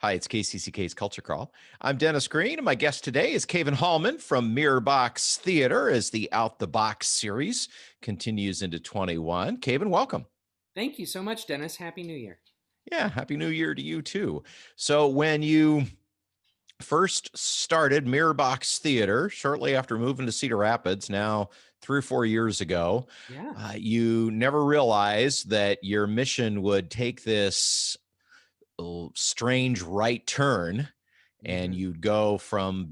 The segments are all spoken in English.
Hi, it's KCCK's Culture Crawl. I'm Dennis Green, and my guest today is Cavan Hallman from Mirrorbox Theatre as the Out the Box series continues into 21. Cavan, welcome. Thank you so much, Dennis. Happy New Year. Yeah, Happy New Year to you too. So, when you first started Mirrorbox Theatre shortly after moving to Cedar Rapids, now 3 or 4 years ago, Yeah. you never realized that your mission would take this strange right turn and hmm you'd go from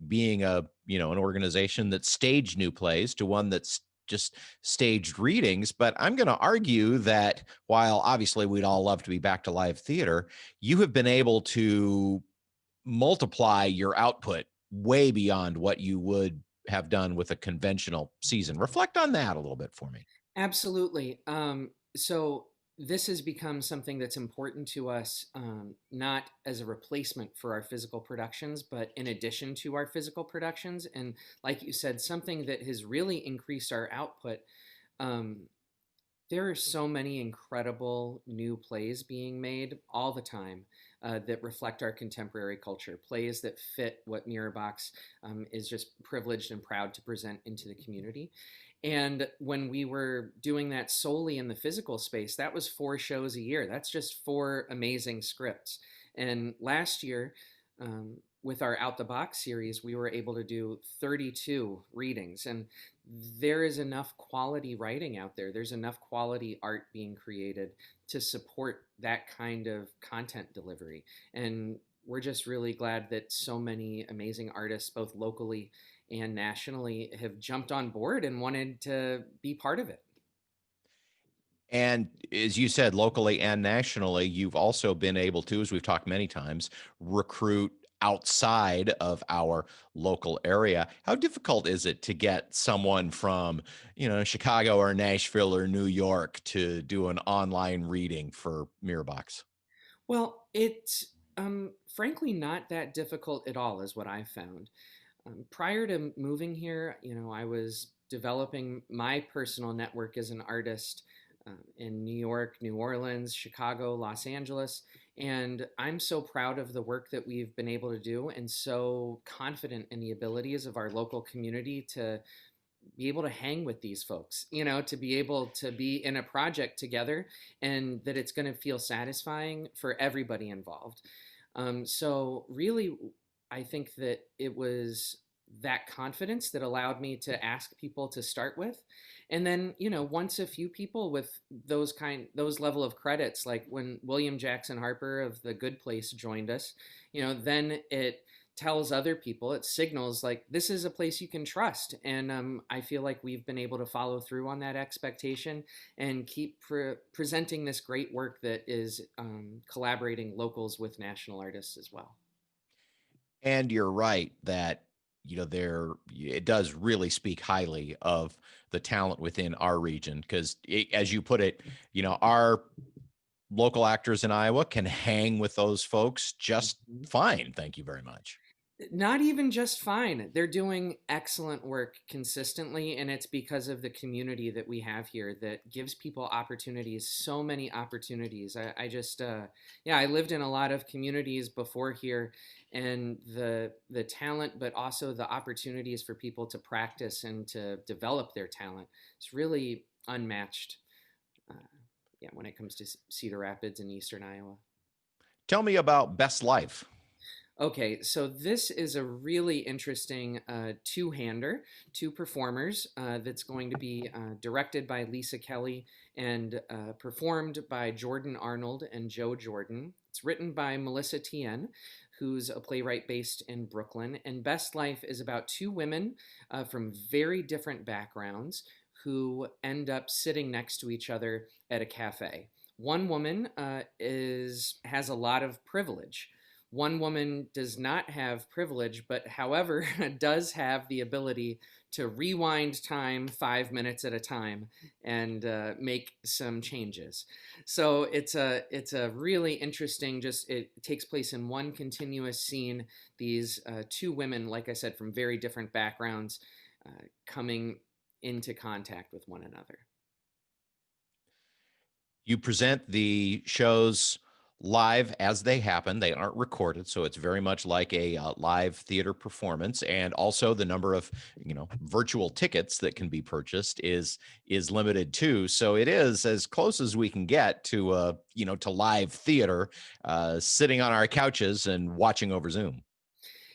being an organization that staged new plays to one that's just staged readings. But I'm going to argue that while obviously we'd all love to be back to live theater, you have been able to multiply your output way beyond what you would have done with a conventional season. Reflect on that a little bit for me. Absolutely. So this has become something that's important to us, not as a replacement for our physical productions, but in addition to our physical productions. And like you said, something that has really increased our output. Um, There are so many incredible new plays being made all the time that reflect our contemporary culture. Plays that fit what Mirrorbox is just privileged and proud to present into the community. And when we were doing that solely in the physical space, that was 4 shows a year. That's just 4 amazing scripts. And last year, with our Out the Box series, we were able to do 32 readings. And there is enough quality writing out there. There's enough quality art being created to support that kind of content delivery. And we're just really glad that so many amazing artists, both locally and nationally, have jumped on board and wanted to be part of it. And as you said, locally and nationally, you've also been able to, as we've talked many times, recruit outside of our local area. How difficult is it to get someone from, Chicago or Nashville or New York to do an online reading for Mirrorbox? Well, it's frankly not that difficult at all, is what I've found. Prior to moving here, I was developing my personal network as an artist in New York, New Orleans, Chicago, Los Angeles. And I'm so proud of the work that we've been able to do and so confident in the abilities of our local community to be able to hang with these folks, to be able to be in a project together and that it's going to feel satisfying for everybody involved. So, really, I think that it was that confidence that allowed me to ask people to start with. And then, once a few people with those level of credits, like when William Jackson Harper of The Good Place joined us, then it tells other people, it signals like this is a place you can trust. And I feel like we've been able to follow through on that expectation and keep presenting this great work that is collaborating locals with national artists as well. And you're right that there it does really speak highly of the talent within our region because, as you put it, our local actors in Iowa can hang with those folks just Mhm. fine. Thank you very much. Not even just fine. They're doing excellent work consistently, and it's because of the community that we have here that gives people opportunities, so many opportunities. I just, yeah, I lived in a lot of communities before here, and the talent, but also the opportunities for people to practice and to develop their talent, it's really unmatched. Uh, yeah, when it comes to Cedar Rapids and Eastern Iowa. Tell me about Best Life. Okay, so this is a really interesting two-hander, two performers that's going to be directed by Lisa Kelly and performed by Jordan Arnold and Joe Jordan. It's written by Melissa Tien, who's a playwright based in Brooklyn. And Best Life is about two women from very different backgrounds who end up sitting next to each other at a cafe. One woman has a lot of privilege. One woman does not have privilege, but however, does have the ability to rewind time 5 minutes at a time and make some changes. So it's a really interesting. Just it takes place in one continuous scene. These two women, like I said, from very different backgrounds, coming into contact with one another. You present the shows live as they happen. They aren't recorded, so it's very much like a live theater performance. And also, the number of virtual tickets that can be purchased is limited too. So it is as close as we can get to to live theater, sitting on our couches and watching over Zoom.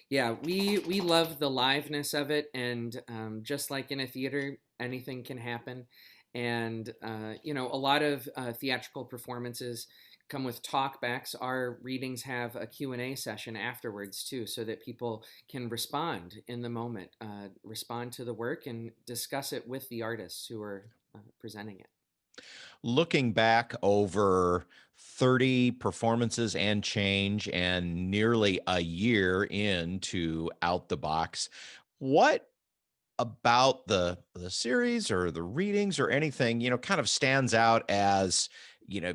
Yeah, we love the liveness of it, and just like in a theater, anything can happen. And a lot of theatrical performances come with talkbacks. Our readings have a Q&A session afterwards too, so that people can respond in the moment, respond to the work, and discuss it with the artists who are presenting it. Looking back over 30 performances and change and nearly a year into Out the Box, what about the series or the readings or anything, kind of stands out as, you know,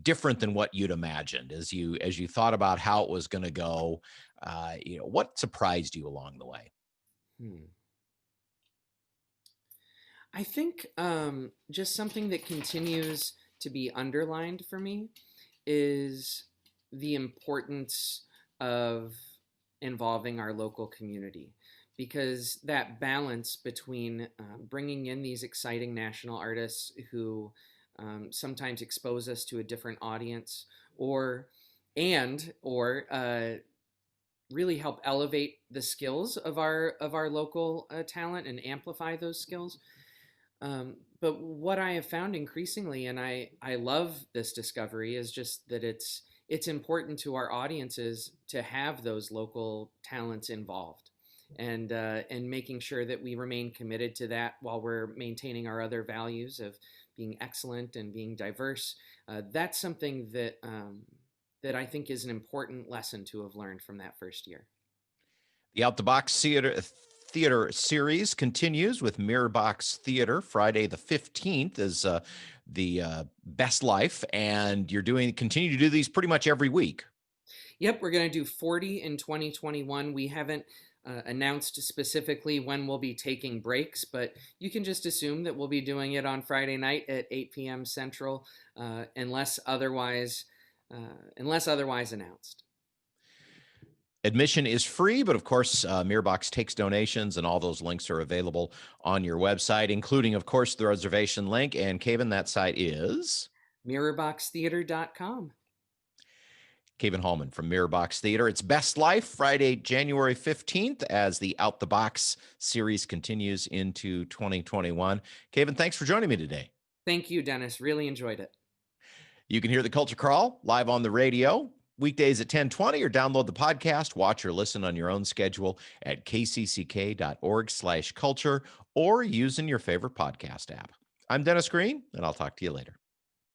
different than what you'd imagined as you thought about how it was going to go? What surprised you along the way? Hmm. I think just something that continues to be underlined for me is the importance of involving our local community, because that balance between bringing in these exciting national artists who sometimes expose us to a different audience, or really help elevate the skills of our local talent and amplify those skills. But what I have found increasingly, and I love this discovery, is just that it's important to our audiences to have those local talents involved, and making sure that we remain committed to that while we're maintaining our other values of being excellent and being diverse. That's something that I think is an important lesson to have learned from that first year. The Out the Box Theater series continues with Mirrorbox Theatre. Friday the 15th is the Best Life, and you're continue to do these pretty much every week. Yep, we're going to do 40 in 2021. We haven't announced specifically when we'll be taking breaks, but you can just assume that we'll be doing it on Friday night at 8 p.m. Central, unless otherwise announced. Admission is free, but of course, Mirrorbox takes donations, and all those links are available on your website, including, of course, the reservation link. And Cavan, that site is Mirrorboxtheater.com. Cavan Hallman from Mirrorbox Theatre. It's Best Life, Friday, January 15th, as the Out the Box series continues into 2021. Cavan, thanks for joining me today. Thank you, Dennis. Really enjoyed it. You can hear the Culture Crawl live on the radio weekdays at 10:20, or download the podcast, watch or listen on your own schedule at kcck.org/culture, or using your favorite podcast app. I'm Dennis Green, and I'll talk to you later.